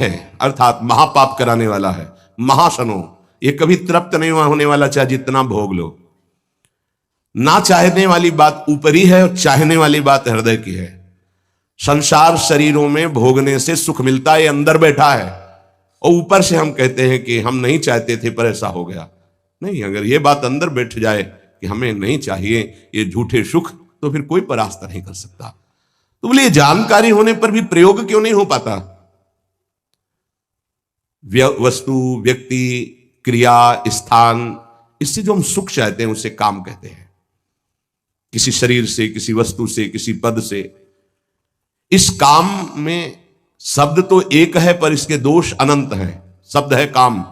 है, अर्थात महापाप कराने वाला है, महाशनो। ये कभी तृप्त नहीं होने वाला, चाहे जितना भोग लो। ना चाहने वाली बात ऊपरी है और चाहने वाली बात हृदय की है। संसार शरीरों में भोगने से सुख मिलता है, ये अंदर बैठा है, और ऊपर से हम कहते हैं कि हम नहीं चाहते थे पर ऐसा हो गया। नहीं, अगर ये बात अंदर बैठ जाए कि हमें नहीं चाहिए ये झूठे सुख, तो फिर कोई परास्त नहीं कर सकता। तो बोले जानकारी होने पर भी प्रयोग क्यों नहीं हो पाता? वस्तु, व्यक्ति, क्रिया, स्थान, इससे जो हम सुख चाहते हैं उसे काम कहते हैं। किसी शरीर से, किसी वस्तु से, किसी पद से। इस काम में शब्द तो एक है पर इसके दोष अनंत हैं। शब्द है काम,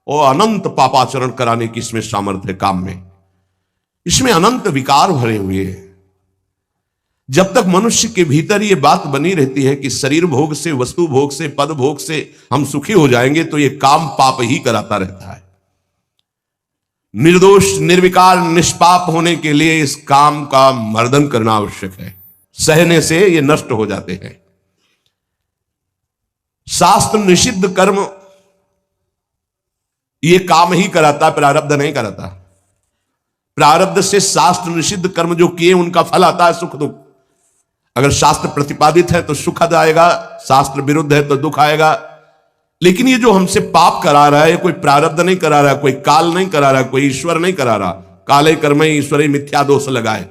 और अनंत पापाचरण कराने की इसमें सामर्थ्य है। काम में इसमें अनंत विकार भरे हुए हैं। जब तक मनुष्य के भीतर ये बात बनी रहती है कि शरीर भोग से, वस्तु भोग से, पद भोग से हम सुखी हो जाएंगे, तो ये काम पाप ही कराता रहता है। निर्दोष, निर्विकार, निष्पाप होने के लिए इस काम का मर्दन करना आवश्यक है। सहने से ये नष्ट हो जाते हैं। शास्त्र निषिद्ध कर्म ये काम ही कराता, प्रारब्ध नहीं कराता। प्रारब्ध से शास्त्र निषिद्ध कर्म जो किए उनका फल आता है सुख दुख। अगर शास्त्र प्रतिपादित है तो सुख आएगा, शास्त्र विरुद्ध है तो दुख आएगा। लेकिन ये जो हमसे पाप करा रहा है, ये कोई प्रारब्ध नहीं करा रहा, कोई काल नहीं करा रहा, कोई ईश्वर नहीं करा रहा। काले कर्म ईश्वरी मिथ्या दोष लगाए,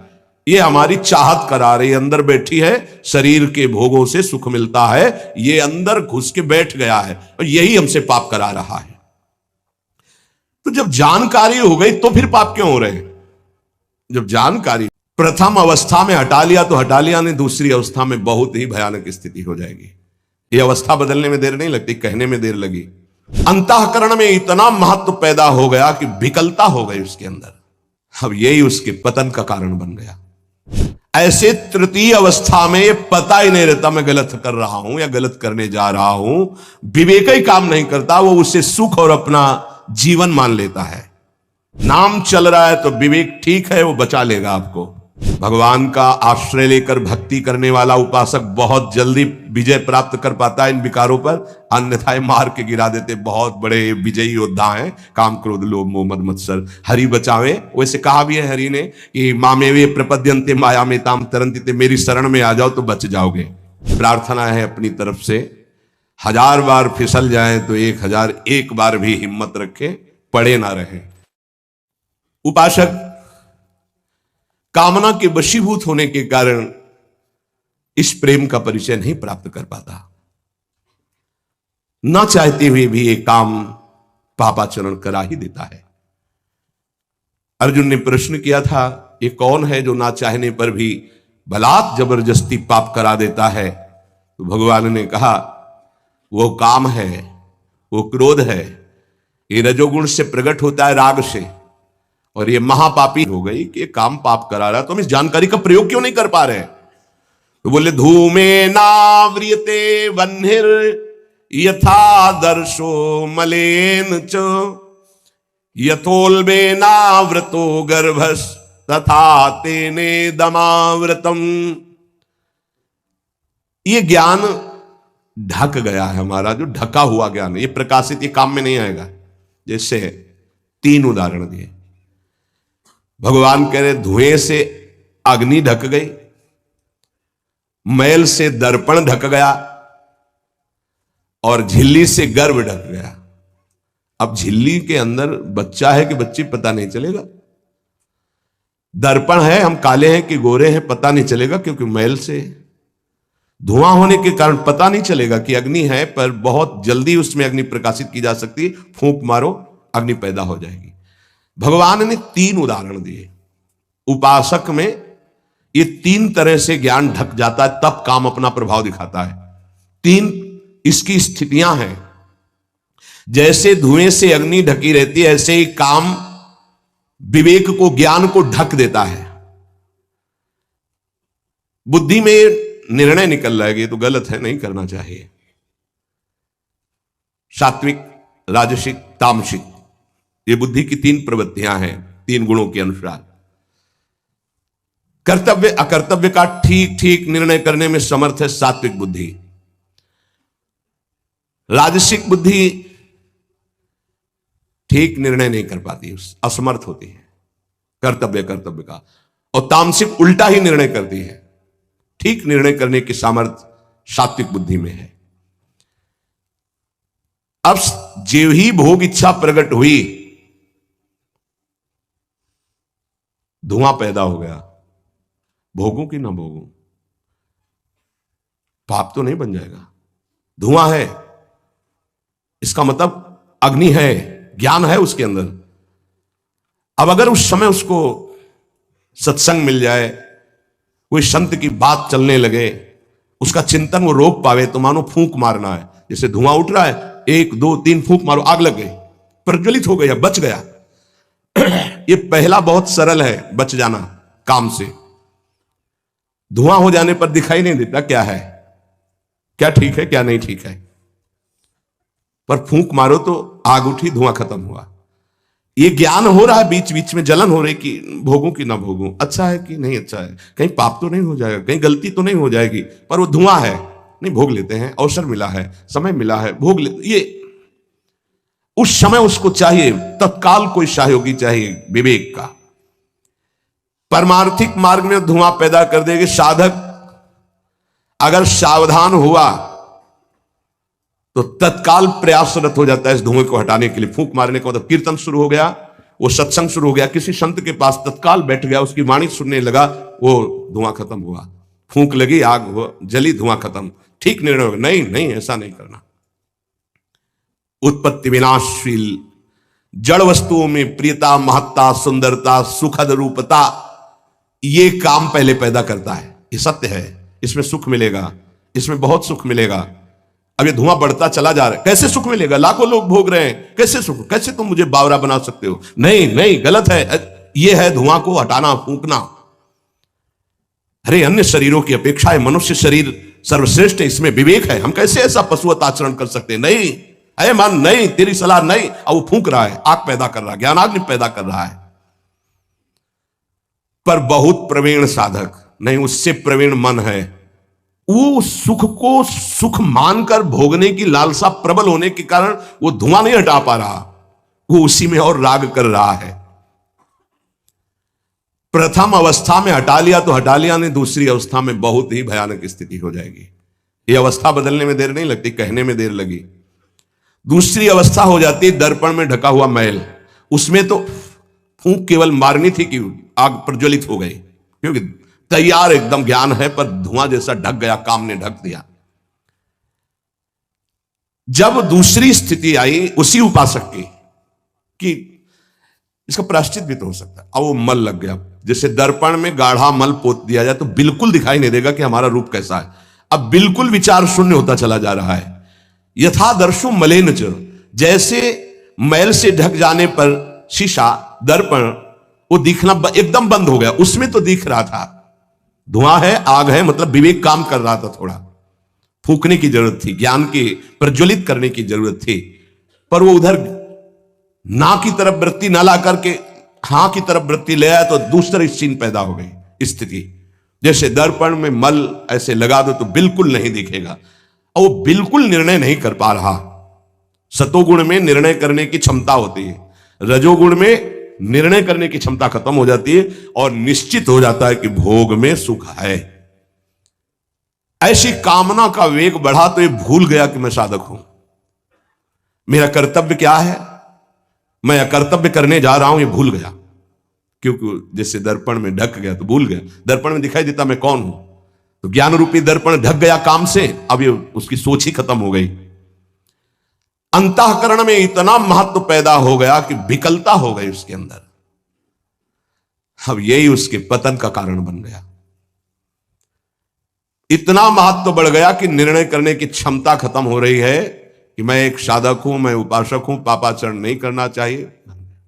ये हमारी चाहत करा रही, अंदर बैठी है। शरीर के भोगों से सुख मिलता है, ये अंदर घुस के बैठ गया है और यही हमसे पाप करा रहा है। तो जब जानकारी हो गई तो फिर पाप क्यों हो रहे हैं? जब जानकारी प्रथम अवस्था में हटा लिया तो हटा लिया, नहीं दूसरी अवस्था में बहुत ही भयानक स्थिति हो जाएगी। ये अवस्था बदलने में देर नहीं लगती, कहने में देर लगी। अंतःकरण में इतना महत्व पैदा हो गया कि विकलता हो गई उसके अंदर। अब यही उसके पतन का कारण बन गया। ऐसे तृतीय अवस्था में ये पता ही नहीं रहता मैं गलत कर रहा हूं या गलत करने जा रहा हूं। विवेक ही काम नहीं करता, वो उसे सुख और अपना जीवन मान लेता है। नाम चल रहा है तो विवेक ठीक है, वो बचा लेगा आपको। भगवान का आश्रय लेकर भक्ति करने वाला उपासक बहुत जल्दी विजय प्राप्त कर पाता है इन विकारों पर, अन्यथा मार के गिरा देते। बहुत बड़े विजयी योद्धा हैं, काम, क्रोध, लोभ, मोह, मद, मत्सर। हरि बचावे, वैसे कहा भी है हरि ने कि मामेवे प्रपद्यन्ते माया में ताम तरन्ति, मेरी शरण में आ जाओ तो बच जाओगे। प्रार्थना है अपनी तरफ से, 1000 बार फिसल जाए तो 1001 बार भी हिम्मत रखे, पड़े ना रहे। उपासक कामना के वशीभूत होने के कारण इस प्रेम का परिचय नहीं प्राप्त कर पाता। ना चाहते हुए भी ये काम पापाचरण करा ही देता है। अर्जुन ने प्रश्न किया था, ये कौन है जो ना चाहने पर भी बलात् जबरदस्ती पाप करा देता है? तो भगवान ने कहा, वो काम है, वो क्रोध है। ये रजोगुण से प्रकट होता है, राग से, और ये महापापी हो गई कि ये काम पाप करा रहा है। तो हम इस जानकारी का प्रयोग क्यों नहीं कर पा रहे? तो बोले, धूमे नाव्रियते वह्निर यथा दर्शो मलेन च यथोल्बे नाव्रतो गर्भस तथा तेने दमाव्रतम। ये ज्ञान ढक गया है हमारा, जो ढका हुआ ज्ञान है, ये प्रकाशित, ये काम में नहीं आएगा। जैसे 3 उदाहरण दिए। भगवान कह रहे, धुएं से अग्नि ढक गई, मैल से दर्पण ढक गया, और झिल्ली से गर्भ ढक गया। अब झिल्ली के अंदर बच्चा है कि बच्ची पता नहीं चलेगा। दर्पण है, हम काले हैं कि गोरे हैं पता नहीं चलेगा, क्योंकि मैल से। धुआं होने के कारण पता नहीं चलेगा कि अग्नि है, पर बहुत जल्दी उसमें अग्नि प्रकाशित की जा सकती है। फूंक मारो, अग्नि पैदा हो जाएगी। भगवान ने 3 उदाहरण दिए। उपासक में ये 3 तरह से ज्ञान ढक जाता है, तब काम अपना प्रभाव दिखाता है। 3 इसकी स्थितियां हैं। जैसे धुएं से अग्नि ढकी रहती है, ऐसे ही काम विवेक को, ज्ञान को ढक देता है। बुद्धि में निर्णय निकल रहा है, ये तो गलत है, नहीं करना चाहिए। सात्विक, राजसिक, तामसिक, ये बुद्धि की 3 प्रवृत्तियां हैं, 3 गुणों के अनुसार। कर्तव्य अकर्तव्य का ठीक ठीक निर्णय करने में समर्थ है सात्विक बुद्धि। राजसिक बुद्धि ठीक निर्णय नहीं कर पाती, असमर्थ होती है कर्तव्य का, और तामसिक उल्टा ही निर्णय करती है। ठीक निर्णय करने की सामर्थ्य सात्विक बुद्धि में है। अब जो ही भोग इच्छा प्रकट हुई, धुआं पैदा हो गया। भोगों की ना भोगों, पाप तो नहीं बन जाएगा, धुआं है, इसका मतलब अग्नि है, ज्ञान है उसके अंदर। अब अगर उस समय उसको सत्संग मिल जाए, कोई संत की बात चलने लगे, उसका चिंतन वो रोक पावे, तो मानो फूंक मारना है। जैसे धुआं उठ रहा है, 1 2 3 फूंक मारो, आग लग गई, प्रज्वलित हो गया, बच गया। ये पहला बहुत सरल है, बच जाना काम से। धुआं हो जाने पर दिखाई नहीं देता क्या है, क्या ठीक है क्या नहीं ठीक है, पर फूंक मारो तो आग उठी, धुआं खत्म हुआ। ये ज्ञान हो रहा है, बीच बीच में जलन हो रही कि भोगूं कि ना भोगूं, अच्छा है कि नहीं अच्छा है, कहीं पाप तो नहीं हो जाएगा, कहीं गलती तो नहीं हो जाएगी, पर वो धुआं है, नहीं भोग लेते हैं, अवसर मिला है, समय मिला है, भोग ले। ये उस समय उसको चाहिए, तत्काल कोई सहयोगी चाहिए विवेक का। परमार्थिक मार्ग में धुआं पैदा कर देगी। साधक अगर सावधान हुआ तो तत्काल प्रयासरत हो जाता है इस धुएं को हटाने के लिए। फूंक मारने का मतलब कीर्तन शुरू हो गया, वो सत्संग शुरू हो गया, किसी संत के पास तत्काल बैठ गया, उसकी वाणी सुनने लगा, वो धुआं खत्म हुआ। फूंक लगी, आग जली, धुआं खत्म, ठीक निर्णय होगा। नहीं नहीं, ऐसा नहीं करना। उत्पत्ति विनाशशील जड़ वस्तुओं में प्रियता, महत्ता, सुंदरता, सुखद रूपता, ये काम पहले पैदा करता है। ये सत्य है, इसमें सुख मिलेगा, इसमें बहुत सुख मिलेगा। अब ये धुआं बढ़ता चला जा रहा है, कैसे सुख मिलेगा? लाखों लोग भोग रहे हैं, कैसे सुख? कैसे तुम मुझे बावरा बना सकते हो? नहीं नहीं, गलत है। ये है धुआं को हटाना, फूंकना। अरे अन्य शरीरों की अपेक्षा मनुष्य शरीर सर्वश्रेष्ठ है, इसमें विवेक है, हम कैसे ऐसा पशुवत आचरण कर सकते? नहीं, अरे मन नहीं, तेरी सलाह नहीं। अब वो फूंक रहा है, आग पैदा कर रहा है, ज्ञानाग्नि पैदा कर रहा है। पर बहुत प्रवीण साधक नहीं, उससे प्रवीण मन है, वो सुख को सुख मानकर भोगने की लालसा प्रबल होने के कारण वो धुआं नहीं हटा पा रहा, वो उसी में और राग कर रहा है। प्रथम अवस्था में हटा लिया तो हटा लिया, नहीं दूसरी अवस्था में बहुत ही भयानक स्थिति हो जाएगी। ये अवस्था बदलने में देर नहीं लगती, कहने में देर लगी। दूसरी अवस्था हो जाती है दर्पण में ढका हुआ मैल। उसमें तो फूंक केवल मारनी थी कि आग प्रज्वलित हो गई, क्योंकि तैयार एकदम ज्ञान है, पर धुआं जैसा ढक गया, काम ने ढक दिया। जब दूसरी स्थिति आई उसी उपासक की कि इसका प्रायश्चित भी तो हो सकता है, अब वो मल लग गया। जैसे दर्पण में गाढ़ा मल पोत दिया जाए तो बिल्कुल दिखाई नहीं देगा कि हमारा रूप कैसा है। अब बिल्कुल विचार शून्य होता चला जा रहा है। यथा दर्शो मलेन च, जैसे मैल से ढक जाने पर शीशा, दर्पण, वो दिखना एकदम बंद हो गया। उसमें तो दिख रहा था, धुआं है, आग है, मतलब विवेक काम कर रहा था। थोड़ा फूकने की जरूरत थी, ज्ञान की प्रज्वलित करने की जरूरत थी, पर वो उधर ना की तरफ वृत्ति ना ला करके हां की तरफ वृत्ति ले आया, तो दूसरी सीन पैदा हो गई स्थिति। जैसे दर्पण में मल ऐसे लगा दो तो बिल्कुल नहीं दिखेगा, और वो बिल्कुल निर्णय नहीं कर पा रहा। सतोगुण में निर्णय करने की क्षमता होती है, रजोगुण में निर्णय करने की क्षमता खत्म हो जाती है, और निश्चित हो जाता है कि भोग में सुख है। ऐसी कामना का वेग बढ़ा तो ये भूल गया कि मैं साधक हूं, मेरा कर्तव्य क्या है, मैं अकर्तव्य करने जा रहा हूं, ये भूल गया। क्योंकि जैसे दर्पण में ढक गया तो भूल गया, दर्पण में दिखाई देता मैं कौन हूं, तो ज्ञान रूपी दर्पण ढक गया काम से, अब ये उसकी सोच ही खत्म हो गई। अंतःकरण में इतना महत्व पैदा हो गया कि विकलता हो गई उसके अंदर। अब यही उसके पतन का कारण बन गया। इतना महत्व बढ़ गया कि निर्णय करने की क्षमता खत्म हो रही है कि मैं एक साधक हूं, मैं उपासक हूं, पापाचरण नहीं करना चाहिए।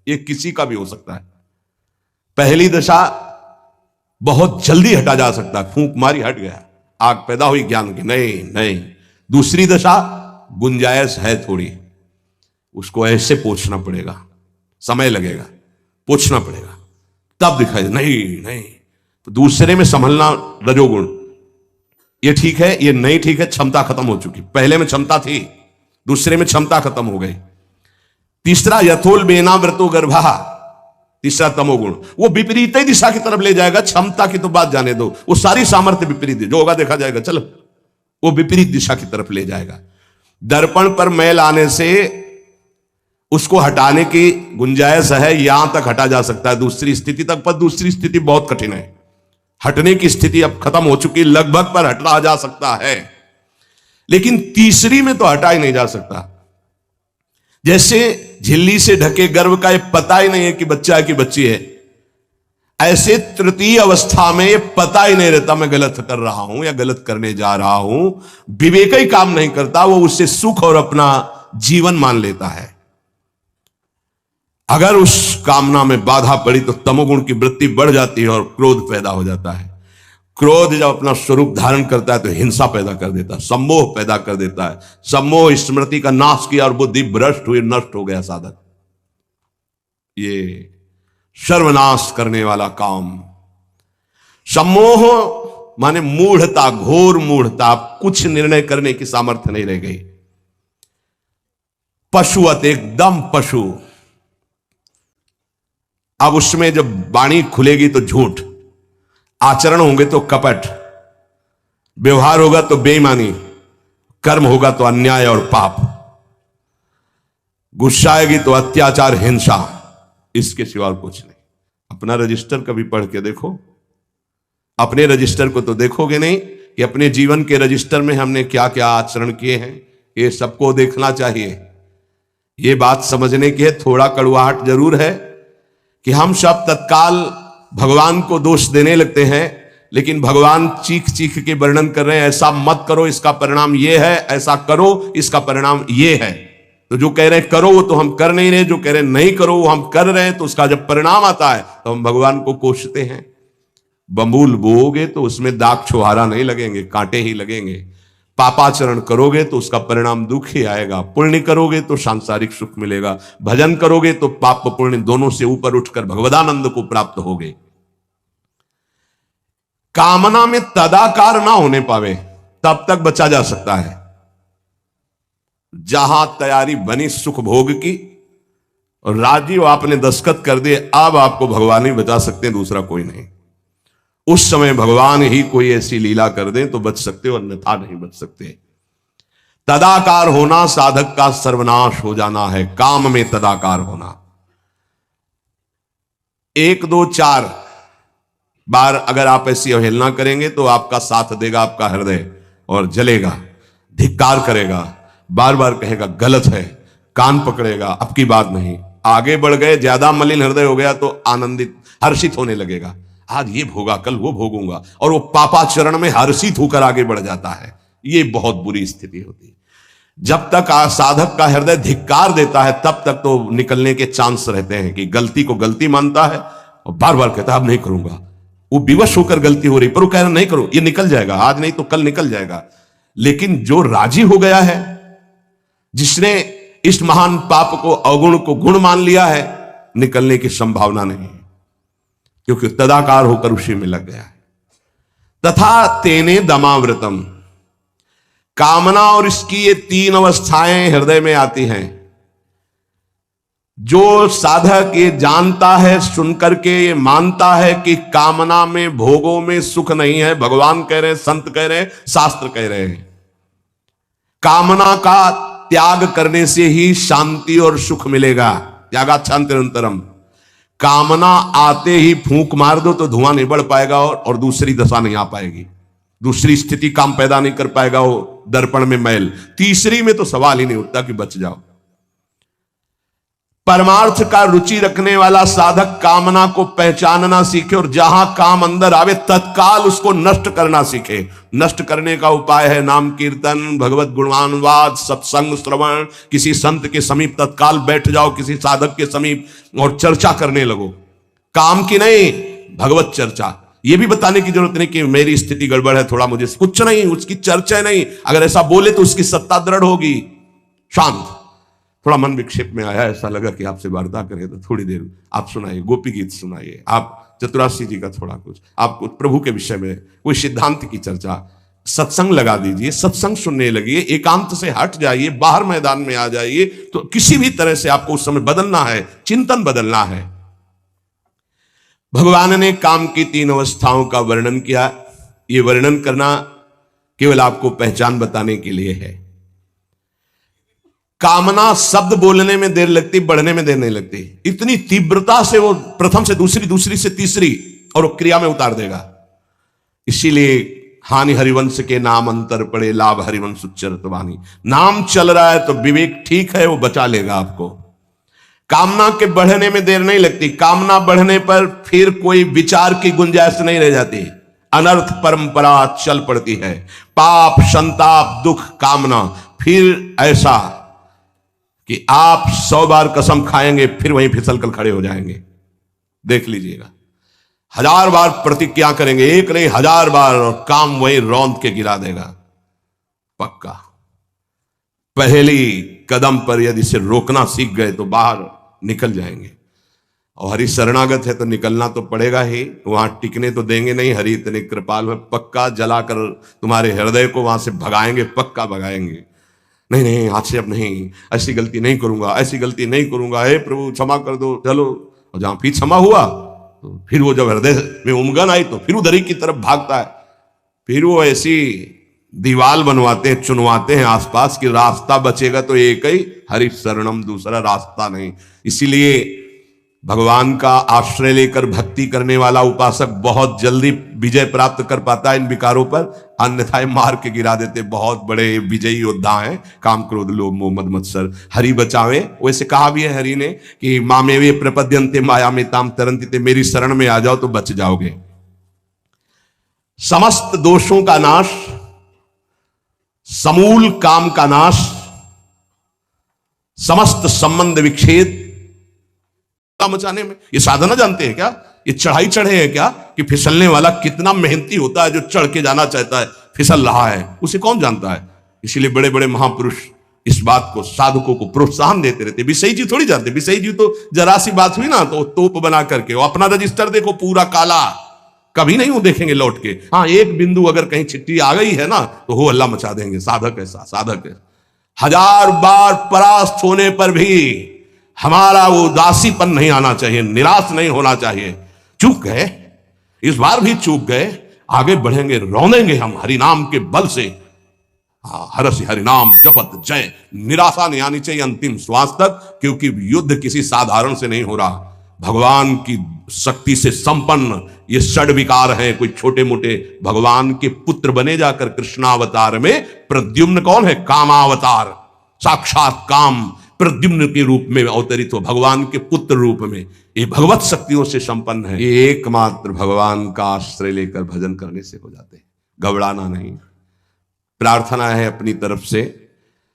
ये किसी का भी हो सकता है। पहली दशा बहुत जल्दी हटा जा सकता है, फूंक मारी हट गया, आग पैदा हुई ज्ञान की, नहीं नहीं। दूसरी दशा गुंजाइश है थोड़ी, उसको ऐसे पोछना पड़ेगा, समय लगेगा, पोछना पड़ेगा, तब दिखाई दे। नहीं नहीं, तो दूसरे में संभलना रजोगुण, ये ठीक है, ये नहीं ठीक है, क्षमता खत्म हो चुकी। पहले में क्षमता थी, दूसरे में क्षमता खत्म हो गई। तीसरा यथोल बेना व्रतो गर्भा, तीसरा तमोगुण, वो विपरीत ही दिशा की तरफ ले जाएगा। क्षमता की तो बात जाने दो, वो सारी सामर्थ्य विपरीत, जो होगा देखा जाएगा, चलो, वो विपरीत दिशा की तरफ ले जाएगा। दर्पण पर मैल आने से उसको हटाने की गुंजाइश है, यहां तक हटा जा सकता है दूसरी स्थिति तक, पर दूसरी स्थिति बहुत कठिन है। हटने की स्थिति अब खत्म हो चुकी, लगभग पर हटा जा सकता है, लेकिन तीसरी में तो हटा ही नहीं जा सकता। जैसे झिल्ली से ढके गर्भ का ये पता ही नहीं है कि बच्चा है कि बच्ची है, ऐसे तृतीय अवस्था में ये पता ही नहीं रहता मैं गलत कर रहा हूं या गलत करने जा रहा हूं। विवेक ही काम नहीं करता, वो उससे सुख और अपना जीवन मान लेता है। अगर उस कामना में बाधा पड़ी तो तमोगुण की वृत्ति बढ़ जाती है और क्रोध पैदा हो जाता है। क्रोध जब अपना स्वरूप धारण करता है तो हिंसा पैदा कर देता है, सम्मोह पैदा कर देता है। सम्मोह स्मृति का नाश किया और बुद्धि भ्रष्ट हुई, नष्ट हो गया साधक। ये सर्वनाश करने वाला काम। सम्मोह माने मूढ़ता, घोर मूढ़ता, कुछ निर्णय करने की सामर्थ्य नहीं रह गई। पशुवत, एकदम पशु। अब उसमें जब वाणी खुलेगी तो झूठ, आचरण होंगे तो कपट, व्यवहार होगा तो बेईमानी, कर्म होगा तो अन्याय और पाप, गुस्सा आएगी तो अत्याचार, हिंसा, इसके सिवा और कुछ नहीं। अपना रजिस्टर कभी पढ़ के देखो, अपने रजिस्टर को तो देखोगे नहीं कि अपने जीवन के रजिस्टर में हमने क्या क्या आचरण किए हैं, ये सबको देखना चाहिए। ये बात समझने की है, थोड़ा कड़वाहट जरूर है कि हम सब तत्काल भगवान को दोष देने लगते हैं, लेकिन भगवान चीख चीख के वर्णन कर रहे हैं, ऐसा मत करो इसका परिणाम ये है, ऐसा करो इसका परिणाम ये है। तो जो कह रहे हैं करो वो तो हम कर नहीं रहे, जो कह रहे हैं नहीं करो वो हम कर रहे हैं, तो उसका जब परिणाम आता है तो हम भगवान को कोसते हैं। बंबूल बोओगे तो उसमें दाग छुहारा नहीं लगेंगे, कांटे ही लगेंगे। पापाचरण करोगे तो उसका परिणाम दुख ही आएगा। पुण्य करोगे तो सांसारिक सुख मिलेगा, भजन करोगे तो पाप पुण्य दोनों से ऊपर उठकर भगवदानंद को प्राप्त होगे। कामना में तदाकार ना होने पावे तब तक बचा जा सकता है। जहां तैयारी बनी सुख भोग की और राजी आपने दस्तखत कर दिए, अब आपको भगवान ही बचा सकते हैं, दूसरा कोई नहीं। उस समय भगवान ही कोई ऐसी लीला कर दे तो बच सकते हो, अन्यथा नहीं बच सकते। तदाकार होना साधक का सर्वनाश हो जाना है। काम में तदाकार होना, 1 2 4 बार अगर आप ऐसी अवहेलना करेंगे तो आपका साथ देगा आपका हृदय और जलेगा, धिक्कार करेगा, बार बार कहेगा गलत है, कान पकड़ेगा, अब की बात नहीं। आगे बढ़ गए, ज्यादा मलिन हृदय हो गया तो आनंदित हर्षित होने लगेगा, आज ये भोगा कल वो भोगूंगा, और वो पापाचरण में हर्षित होकर आगे बढ़ जाता है। ये बहुत बुरी स्थिति होती है। जब तक साधक का हृदय धिक्कार देता है तब तक तो निकलने के चांस रहते हैं कि गलती को गलती मानता है और बार बार कहता है अब नहीं करूंगा। वो विवश होकर गलती हो रही पर वो कह रहा नहीं करो, ये निकल जाएगा, आज नहीं तो कल निकल जाएगा। लेकिन जो राजी हो गया है, जिसने इस महान पाप को, अवगुण को गुण मान लिया है, निकलने की संभावना नहीं है, क्योंकि तदाकार होकर उसी में लग गया है। तथा तेने दमावृतम, कामना और इसकी ये 3 अवस्थाएं हृदय में आती हैं। जो साधक ये जानता है, सुनकर के ये मानता है कि कामना में, भोगों में सुख नहीं है, भगवान कह रहे हैं, संत कह रहे हैं, शास्त्र कह रहे हैं, कामना का त्याग करने से ही शांति और सुख मिलेगा। त्यागात् शान्तिरन्तरम्। कामना आते ही फूंक मार दो तो धुआं नहीं बढ़ पाएगा और दूसरी दशा नहीं आ पाएगी, दूसरी स्थिति काम पैदा नहीं कर पाएगा। वो दर्पण में मैल, तीसरी में तो सवाल ही नहीं उठता कि बच जाओ। परमार्थ का रुचि रखने वाला साधक कामना को पहचानना सीखे और जहां काम अंदर आवे तत्काल उसको नष्ट करना सीखे। नष्ट करने का उपाय है नाम कीर्तन, भगवत गुणवानवाद, सत्संग, श्रवण। किसी संत के समीप तत्काल बैठ जाओ, किसी साधक के समीप, और चर्चा करने लगो, काम की नहीं, भगवत चर्चा। ये भी बताने की जरूरत नहीं कि मेरी स्थिति गड़बड़ है, थोड़ा मुझे कुछ नहीं, उसकी चर्चा नहीं। अगर ऐसा बोले तो उसकी सत्ता दृढ़ होगी। शांत, थोड़ा मन विक्षेप में आया, ऐसा लगा कि आपसे वार्ता करें तो थोड़ी देर आप सुनाइए, गोपी गीत सुनाइए, आप चतुराशी जी का थोड़ा कुछ, आप प्रभु के विषय में कोई सिद्धांत की चर्चा, सत्संग लगा दीजिए, सत्संग सुनने लगिए, एकांत से हट जाइए, बाहर मैदान में आ जाइए। तो किसी भी तरह से आपको उस समय बदलना है, चिंतन बदलना है। भगवान ने काम की 3 अवस्थाओं का वर्णन किया। यह वर्णन करना केवल आपको पहचान बताने के लिए है। कामना शब्द बोलने में देर लगती, बढ़ने में देर नहीं लगती। इतनी तीव्रता से वो प्रथम से दूसरी, दूसरी से तीसरी, और वो क्रिया में उतार देगा। इसीलिए हानि हरिवंश के नाम अंतर पड़े, लाभ हरिवंश उच्चरत वाणी। नाम चल रहा है तो विवेक ठीक है, वो बचा लेगा आपको। कामना के बढ़ने में देर नहीं लगती। कामना बढ़ने पर फिर कोई विचार की गुंजाइश नहीं रह जाती, अनर्थ परंपरा चल पड़ती है। पाप, संताप, दुख, कामना, फिर ऐसा कि आप 100 बार कसम खाएंगे, फिर वहीं फिसल कर खड़े हो जाएंगे। देख लीजिएगा, 1000 बार प्रतिज्ञा करेंगे, एक नहीं 1000 बार, और काम वहीं रौंद के गिरा देगा पक्का। पहली कदम पर यदि से रोकना सीख गए तो बाहर निकल जाएंगे। और हरि शरणागत है तो निकलना तो पड़ेगा ही, वहां टिकने तो देंगे नहीं। हरि इतने कृपाल है, पक्का जलाकर तुम्हारे हृदय को वहां से भगाएंगे, पक्का भगाएंगे। नहीं नहीं, आज से अब नहीं, ऐसी गलती नहीं करूंगा, ऐसी गलती नहीं करूंगा, हे प्रभु क्षमा कर दो। चलो, और जहां फिर क्षमा हुआ तो फिर वो जब हृदय में उमगन आई तो फिर उधर ही की तरफ भागता है। फिर वो ऐसी दीवाल बनवाते हैं, चुनवाते हैं आसपास कि रास्ता बचेगा तो एक ही, हरि शरणम, दूसरा रास्ता नहीं। इसीलिए भगवान का आश्रय लेकर भक्ति करने वाला उपासक बहुत जल्दी विजय प्राप्त कर पाता है इन विकारों पर, अन्यथा मार के गिरा देते। बहुत बड़े विजयी योद्धा हैं काम, क्रोध, लोभ, मोह, मद, मत्सर। हरि बचावे। वैसे कहा भी है हरि ने कि मामेवे प्रपद्यन्ते माया में ताम तरन्ति, मेरी शरण में आ जाओ तो बच जाओगे। समस्त दोषों का नाश, समूल काम का नाश, समस्त संबंध विच्छेद मचाने में। ये साधना जानते हैं क्या? ये चढ़ाई चढ़े हैं क्या कि फिसलने वाला कितना मेहनती होता है, जो चढ़ के जाना चाहता है फिसल रहा है, उसे कौन जानता है। इसीलिए बड़े बड़े महापुरुष इस बात को, साधकों को प्रोत्साहन देते रहते। विषयी जी थोड़ी जानते, विषयी जी तो जरा सी बात हुई ना तो तोप बना करके, वो अपना रजिस्टर देखो पूरा काला, कभी नहीं वो देखेंगे लौट के। हाँ, एक बिंदु अगर कहीं चिट्ठी आ गई है ना तो हो हल्ला मचा देंगे। साधक ऐसा, साधक है। 1000 बार परास्त होने पर भी हमारा वो उदासीपन नहीं आना चाहिए, निराश नहीं होना चाहिए। चूक गए, इस बार भी चूक गए, आगे बढ़ेंगे, रौंदेंगे हम हरिनाम के बल से। हरसि हरिनाम जपत जय। निराशा नहीं आनी चाहिए अंतिम श्वास तक, क्योंकि युद्ध किसी साधारण से नहीं हो रहा। भगवान की शक्ति से संपन्न ये षड विकार हैं, कोई छोटे मोटे। भगवान के पुत्र बने जाकर कृष्णावतार में प्रद्युम्न कौन है? कामावतार, साक्षात काम प्रद्युम्न के रूप में अवतरित हो, भगवान के पुत्र रूप में। ये भगवत शक्तियों से संपन्न है। ये एकमात्र भगवान का आश्रय लेकर भजन करने से हो जाते हैं, घबराना नहीं। प्रार्थना है अपनी तरफ से,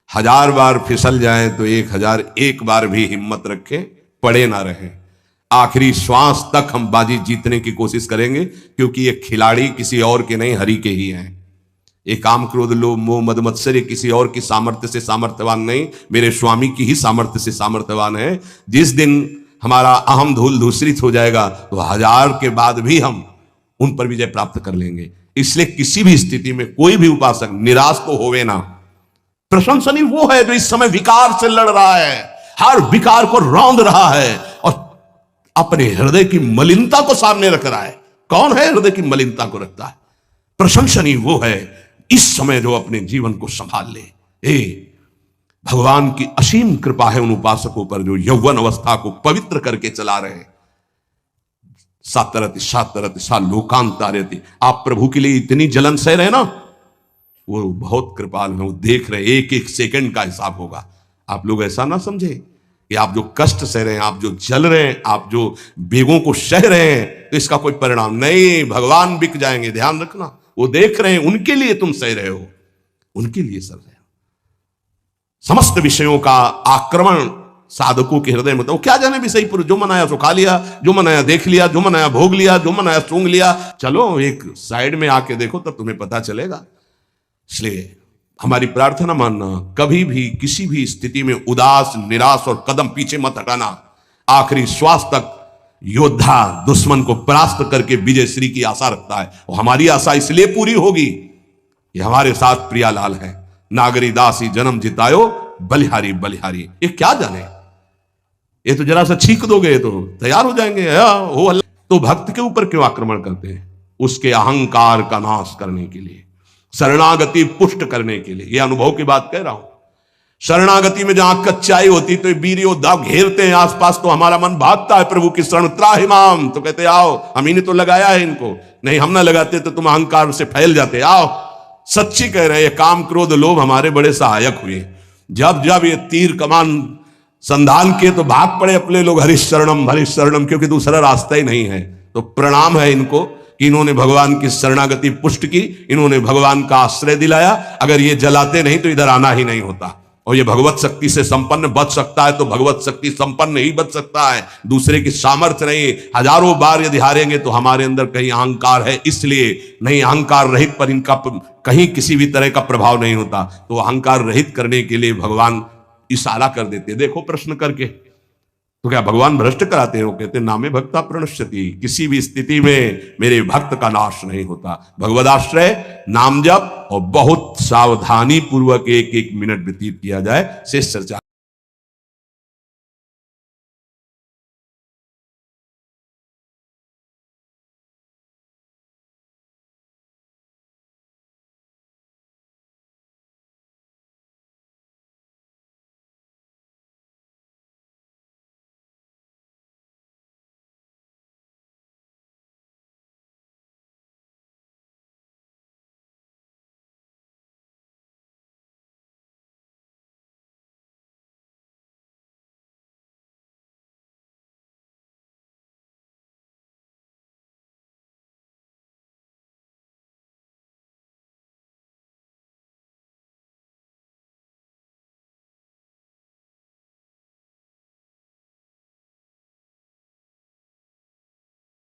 1000 बार फिसल जाए तो 1001 बार भी हिम्मत रखें, पड़े ना रहें। आखिरी श्वास तक हम बाजी जीतने की कोशिश करेंगे, क्योंकि ये खिलाड़ी किसी और के नहीं, हरि के ही हैं। ये काम, क्रोध, लोभ, मोह, मद, मत्सर किसी और की सामर्थ्य से सामर्थ्यवान नहीं, मेरे स्वामी की ही सामर्थ्य से सामर्थ्यवान है। जिस दिन हमारा अहम धूल धूसरित हो जाएगा तो 1000 के बाद भी हम उन पर विजय प्राप्त कर लेंगे। इसलिए किसी भी स्थिति में कोई भी उपासक निराश तो होवे ना। प्रशंसनीय वो है जो इस समय विकार से लड़ रहा है, हर विकार को रौंद रहा है और अपने हृदय की मलिनता को सामने रख रहा है। कौन है हृदय की मलिनता को रखता है? प्रशंसनीय वो है इस समय जो अपने जीवन को संभाल ले। भगवान की असीम कृपा है उन उपासकों पर जो यौवन अवस्था को पवित्र करके चला रहे हैं। सातरति सातरति सा लोकांतारति। आप प्रभु के लिए इतनी जलन सह रहे ना, वो बहुत कृपाल है, वो देख रहे, एक एक सेकंड का हिसाब होगा। आप लोग ऐसा ना समझे कि आप जो कष्ट सह रहे हैं, आप जो जल रहे हैं, आप जो बेगों को सह रहे हैं, तो इसका कोई परिणाम नहीं। भगवान बिक जाएंगे, ध्यान रखना। वो देख रहे हैं, उनके लिए तुम सह रहे हो, उनके लिए सह रहे हो। समस्त विषयों का आक्रमण साधकों के हृदय में, तो क्या जाने विषय पुरुष, जो मनाया सो खा लिया, जो मनाया देख लिया, जो मनाया भोग लिया, जो मनाया सूंघ लिया। चलो एक साइड में आके देखो, तब तुम्हें पता चलेगा। इसलिए हमारी प्रार्थना मानना, कभी भी किसी भी स्थिति में उदास, निराश और कदम पीछे मत हटाना। आखिरी श्वास तक योद्धा दुश्मन को परास्त करके विजय श्री की आशा रखता है, और हमारी आशा इसलिए पूरी होगी ये हमारे साथ प्रियालाल है। नागरी दासी जन्म जितायो, बलिहारी बलिहारी। ये क्या जाने, ये तो जरा सा छींक दोगे तो तैयार हो जाएंगे। हो अल्लाह। तो भक्त के ऊपर क्यों आक्रमण करते हैं? उसके अहंकार का नाश करने के लिए, शरणागति पुष्ट करने के लिए। ये अनुभव की बात कह रहा हूं। शरणागति में जहां कच्चाई होती तो वीर योद्धा घेरते हैं आसपास, तो हमारा मन भागता है प्रभु की शरण। त्राहिमाम, तो कहते आओ, हम ही ने तो लगाया है इनको। नहीं, हम ना लगाते तो तुम अहंकार से फैल जाते। आओ, सच्ची कह रहे हैं, काम क्रोध लोभ हमारे बड़े सहायक हुए। जब जब ये तीर कमान संधान किए तो भाग पड़े अपने लोग, हरिश शरणम, क्योंकि दूसरा रास्ता ही नहीं है। तो प्रणाम है इनको कि इन्होंने भगवान की शरणागति पुष्ट की, इन्होंने भगवान का आश्रय दिलाया। अगर ये जलाते नहीं तो इधर आना ही नहीं होता। और ये भगवत शक्ति से संपन्न बच सकता है तो भगवत शक्ति संपन्न ही बच सकता है, दूसरे की सामर्थ्य नहीं। हजारों बार यदि हारेंगे तो हमारे अंदर कहीं अहंकार है, इसलिए नहीं। अहंकार रहित पर इनका कहीं किसी भी तरह का प्रभाव नहीं होता। तो अहंकार रहित करने के लिए भगवान इशारा कर देते। देखो प्रश्न करके, तो क्या भगवान भ्रष्ट कराते हैं? वो कहते नामे भक्ता प्रणश्यति, किसी भी स्थिति में मेरे भक्त का नाश नहीं होता। भगवदाश्रय, नाम जप और बहुत सावधानी पूर्वक एक एक मिनट व्यतीत किया जाए। शेष चर्चा